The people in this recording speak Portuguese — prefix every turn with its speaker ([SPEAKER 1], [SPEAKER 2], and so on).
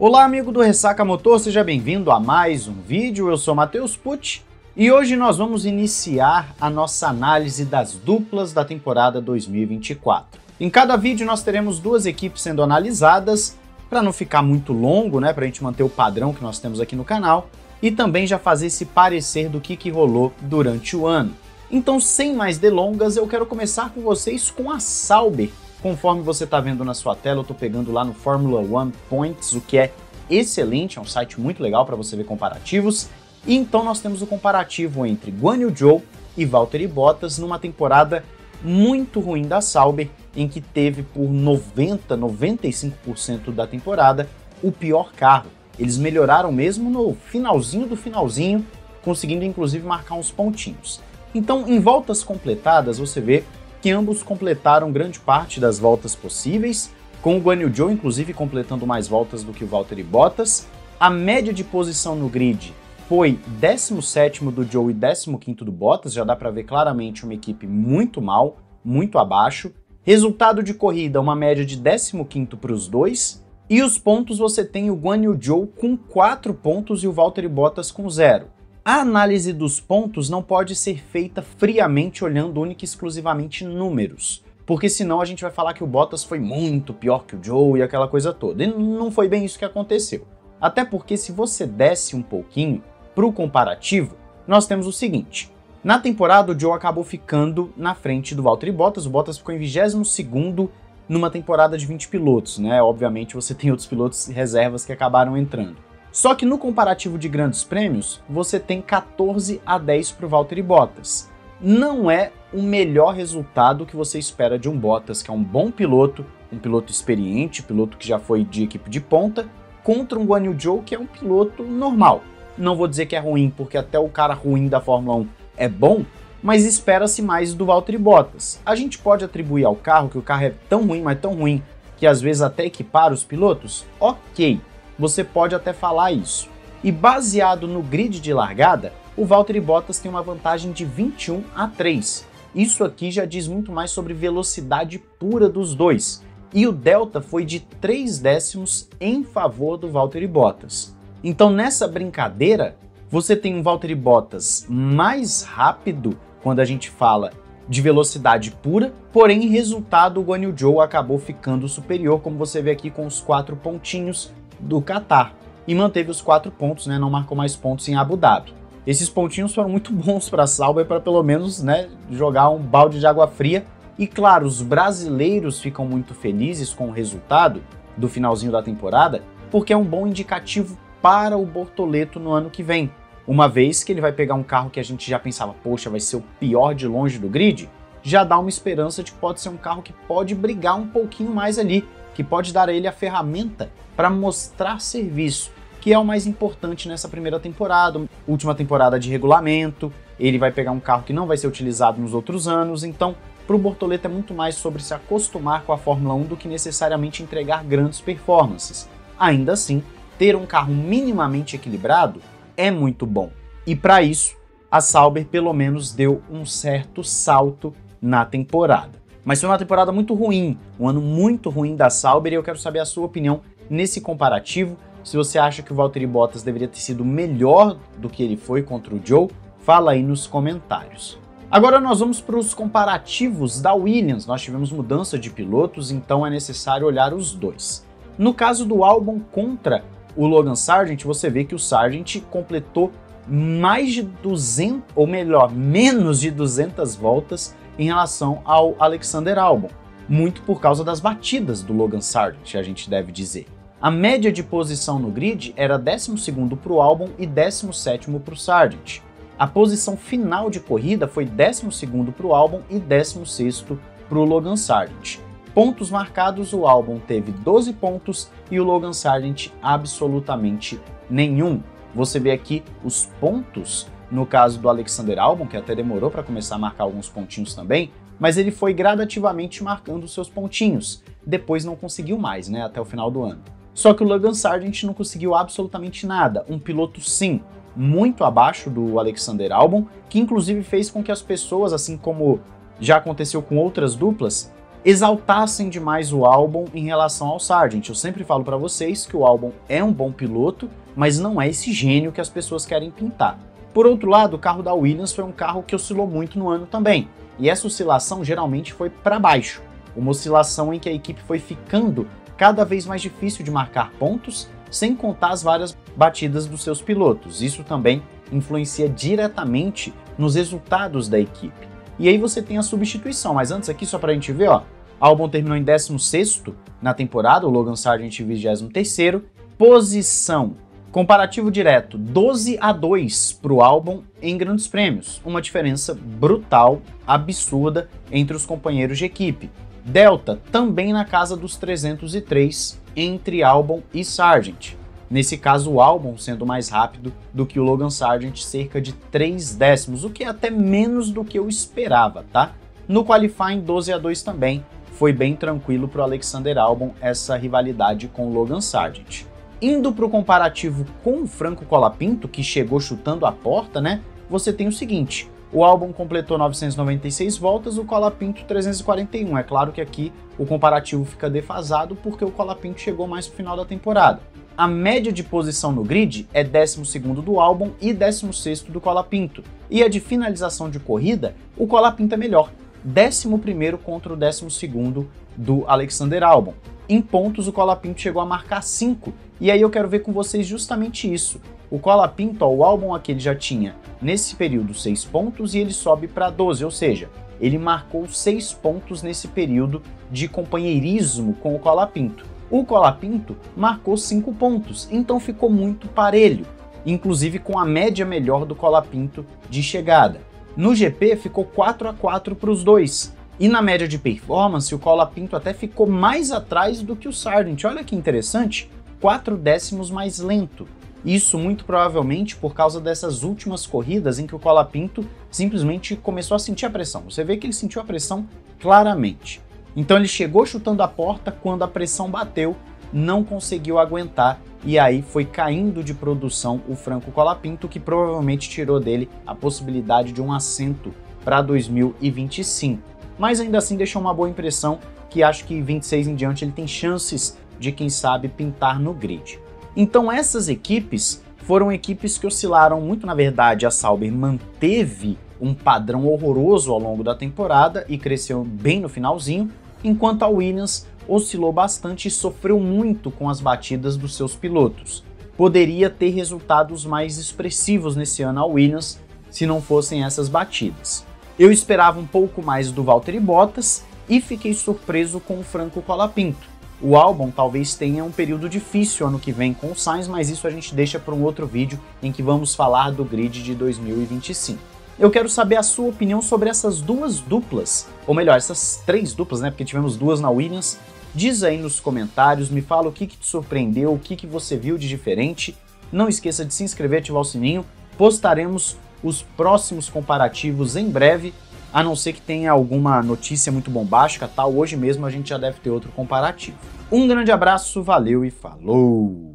[SPEAKER 1] Olá, amigo do Ressaca Motor, seja bem-vindo a mais um vídeo. Eu sou Matheus Pucci e hoje nós vamos iniciar a nossa análise das duplas da temporada 2024. Em cada vídeo nós teremos duas equipes sendo analisadas, para não ficar muito longo, né, para a gente manter o padrão que nós temos aqui no canal, e também já fazer esse parecer do que rolou durante o ano. Então, sem mais delongas, eu quero começar com vocês com a Sauber. Conforme você está vendo na sua tela, eu estou pegando lá no Formula One Points, o que é excelente, é um site muito legal para você ver comparativos. E então nós temos o comparativo entre Guan Yu Zhou e Valtteri Bottas numa temporada muito ruim da Sauber, em que teve por 95% da temporada o pior carro. Eles melhoraram mesmo no finalzinho do finalzinho, conseguindo inclusive marcar uns pontinhos. Então, em voltas completadas, você vê que ambos completaram grande parte das voltas possíveis, com o Guan Yu Zhou inclusive completando mais voltas do que o Valtteri Bottas. A média de posição no grid foi 17º do Zhou e 15º do Bottas, já dá para ver claramente uma equipe muito mal, muito abaixo. Resultado de corrida, uma média de 15º para os dois, e os pontos você tem o Guan Yu Zhou com 4 pontos e o Valtteri Bottas com 0. A análise dos pontos não pode ser feita friamente olhando única e exclusivamente números, porque senão a gente vai falar que o Bottas foi muito pior que o Zhou e aquela coisa toda, e não foi bem isso que aconteceu. Até porque se você desce um pouquinho para o comparativo, nós temos o seguinte: na temporada o Zhou acabou ficando na frente do Valtteri Bottas, o Bottas ficou em 22º numa temporada de 20 pilotos, né? Obviamente você tem outros pilotos reservas que acabaram entrando. Só que no comparativo de grandes prêmios, você tem 14-10 para o Valtteri Bottas. Não é o melhor resultado que você espera de um Bottas, que é um bom piloto, um piloto experiente, piloto que já foi de equipe de ponta, contra um Guan Yu Zhou, que é um piloto normal. Não vou dizer que é ruim, porque até o cara ruim da Fórmula 1 é bom, mas espera-se mais do Valtteri Bottas. A gente pode atribuir ao carro que o carro é tão ruim, mas tão ruim, que às vezes até equipara os pilotos? Ok. Você pode até falar isso. E baseado no grid de largada, o Valtteri Bottas tem uma vantagem de 21-3. Isso aqui já diz muito mais sobre velocidade pura dos dois. E o delta foi de 3 décimos em favor do Valtteri Bottas. Então nessa brincadeira, você tem um Valtteri Bottas mais rápido quando a gente fala de velocidade pura, porém em resultado o Guan Yu Zhou acabou ficando superior, como você vê aqui com os 4 pontinhos do Qatar, e manteve os 4 pontos, né, não marcou mais pontos em Abu Dhabi. Esses pontinhos foram muito bons para a Sauber, para pelo menos, né, jogar um balde de água fria, e claro, os brasileiros ficam muito felizes com o resultado do finalzinho da temporada, porque é um bom indicativo para o Bortoleto no ano que vem, uma vez que ele vai pegar um carro que a gente já pensava, poxa, vai ser o pior de longe do grid, já dá uma esperança de que pode ser um carro que pode brigar um pouquinho mais ali, que pode dar a ele a ferramenta para mostrar serviço, que é o mais importante nessa primeira temporada, última temporada de regulamento. Ele vai pegar um carro que não vai ser utilizado nos outros anos, então para o Bortoleto é muito mais sobre se acostumar com a Fórmula 1 do que necessariamente entregar grandes performances. Ainda assim, ter um carro minimamente equilibrado é muito bom, e para isso a Sauber pelo menos deu um certo salto na temporada. Mas foi uma temporada muito ruim, um ano muito ruim da Sauber, e eu quero saber a sua opinião nesse comparativo. Se você acha que o Valtteri Bottas deveria ter sido melhor do que ele foi contra o Zhou, fala aí nos comentários. Agora nós vamos para os comparativos da Williams. Nós tivemos mudança de pilotos, então é necessário olhar os dois. No caso do Albon contra o Logan Sargeant, você vê que o Sargeant completou mais de 200, ou melhor, menos de 200 voltas em relação ao Alexander Albon, muito por causa das batidas do Logan Sargeant, a gente deve dizer. A média de posição no grid era 12º para o Albon e 17º para o Sargeant. A posição final de corrida foi 12º para o Albon e 16º para o Logan Sargeant. Pontos marcados, o Albon teve 12 pontos e o Logan Sargeant absolutamente nenhum. Você vê aqui os pontos no caso do Alexander Albon, que até demorou para começar a marcar alguns pontinhos também, mas ele foi gradativamente marcando seus pontinhos. Depois não conseguiu mais, né, até o final do ano. Só que o Logan Sargeant não conseguiu absolutamente nada. Um piloto, sim, muito abaixo do Alexander Albon, que inclusive fez com que as pessoas, assim como já aconteceu com outras duplas, exaltassem demais o Albon em relação ao Sargent. Eu sempre falo para vocês que o Albon é um bom piloto, mas não é esse gênio que as pessoas querem pintar. Por outro lado, o carro da Williams foi um carro que oscilou muito no ano também, e essa oscilação geralmente foi para baixo, uma oscilação em que a equipe foi ficando cada vez mais difícil de marcar pontos, sem contar as várias batidas dos seus pilotos. Isso também influencia diretamente nos resultados da equipe. E aí você tem a substituição, mas antes aqui só para a gente ver, ó, Albon terminou em 16º na temporada, o Logan Sargent em 23º, posição, comparativo direto, 12-2 para o Albon em grandes prêmios, uma diferença brutal, absurda entre os companheiros de equipe. Delta também na casa dos 303 entre Albon e Sargent. Nesse caso, o Albon sendo mais rápido do que o Logan Sargent, cerca de 3 décimos, o que é até menos do que eu esperava, tá? No qualifying, 12-2 também, foi bem tranquilo para o Alexander Albon essa rivalidade com o Logan Sargent. Indo para o comparativo com o Franco Colapinto, que chegou chutando a porta, né? Você tem o seguinte, o Albon completou 996 voltas, o Colapinto 341. É claro que aqui o comparativo fica defasado porque o Colapinto chegou mais pro final da temporada. A média de posição no grid é 12º do Albon e 16º do Colapinto. E a de finalização de corrida, o Colapinto é melhor, 11º contra o 12º do Alexander Albon. Em pontos, o Colapinto chegou a marcar 5, e aí eu quero ver com vocês justamente isso. O Colapinto, ó, o Albon aqui ele já tinha, nesse período, 6 pontos e ele sobe para 12, ou seja, ele marcou 6 pontos nesse período de companheirismo com o Colapinto. O Colapinto marcou 5 pontos, então ficou muito parelho, inclusive com a média melhor do Colapinto de chegada. No GP ficou 4-4 para os dois, e na média de performance o Colapinto até ficou mais atrás do que o Sargent. Olha que interessante, 4 décimos mais lento. Isso muito provavelmente por causa dessas últimas corridas em que o Colapinto simplesmente começou a sentir a pressão. Você vê que ele sentiu a pressão claramente. Então ele chegou chutando a porta, quando a pressão bateu, não conseguiu aguentar e aí foi caindo de produção o Franco Colapinto, que provavelmente tirou dele a possibilidade de um assento para 2025. Mas ainda assim deixou uma boa impressão, que acho que 26 em diante ele tem chances de, quem sabe, pintar no grid. Então essas equipes foram equipes que oscilaram muito. Na verdade, a Sauber manteve um padrão horroroso ao longo da temporada e cresceu bem no finalzinho, enquanto a Williams oscilou bastante e sofreu muito com as batidas dos seus pilotos. Poderia ter resultados mais expressivos nesse ano a Williams se não fossem essas batidas. Eu esperava um pouco mais do Valtteri Bottas e fiquei surpreso com o Franco Colapinto. O Albon talvez tenha um período difícil ano que vem com o Sainz, mas isso a gente deixa para um outro vídeo em que vamos falar do grid de 2025. Eu quero saber a sua opinião sobre essas duas duplas, ou melhor, essas 3 duplas, né? Porque tivemos 2 na Williams. Diz aí nos comentários, me fala o que te surpreendeu, o que você viu de diferente. Não esqueça de se inscrever e ativar o sininho. Postaremos os próximos comparativos em breve, a não ser que tenha alguma notícia muito bombástica, tal. Hoje mesmo a gente já deve ter outro comparativo. Um grande abraço, valeu e falou!